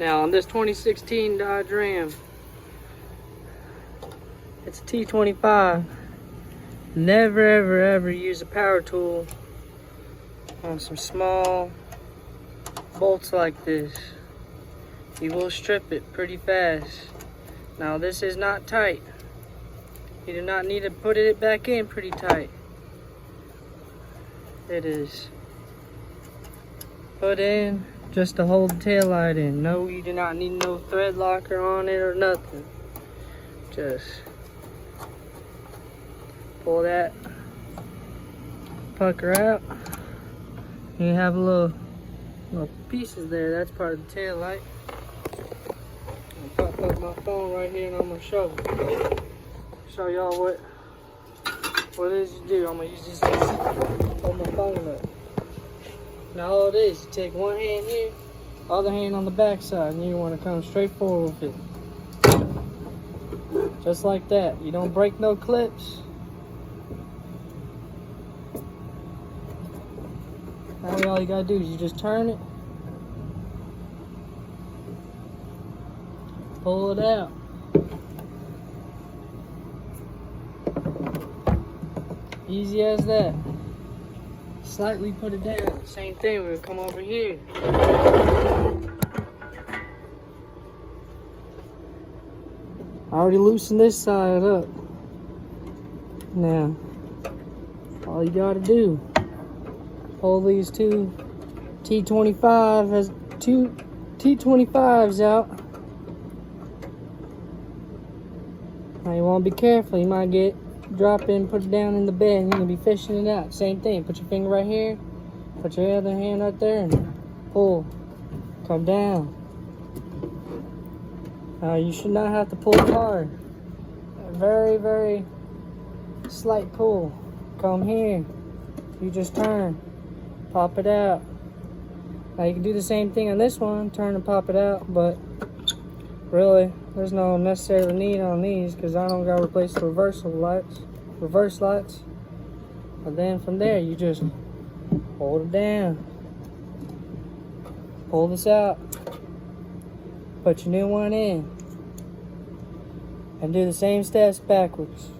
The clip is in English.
Now on this 2016 Dodge Ram, it's a T25. Never ever use a power tool on some small bolts like this. You will strip it pretty fast. Now this is not tight. You do not need to put it back in pretty tight. It is put in just to hold the tail light in. No, you do not need no thread locker on it or nothing. Just pull that pucker out. And you have a little pieces there. That's part of the tail light. I'll pop up my phone right here and I'm gonna show y'all what it is you do. I'm gonna use this to hold my phone up. Now all it is, you take one hand here, other hand on the back side, and you want to come straight forward with it. Just like that. You don't break no clips. Now all you gotta do is you just turn it, pull it out. Easy as that. Slightly put it down. Same thing, we'll come over here. I already loosened this side up. Now, all you gotta do, pull these two T25s out. Now you wanna be careful, you might drop it and put it down in the bed and you're gonna be fishing it out. Same thing, put your finger right here, put your other hand right there and pull, come down. You should not have to pull hard. A very slight pull. Come here, you just turn, pop it out. Now you can do the same thing on this one, turn and pop it out, but really there's no necessary need on these because I don't gotta replace the reverse lights. And then from there you just hold it down, pull this out, put your new one in, and do the same steps backwards.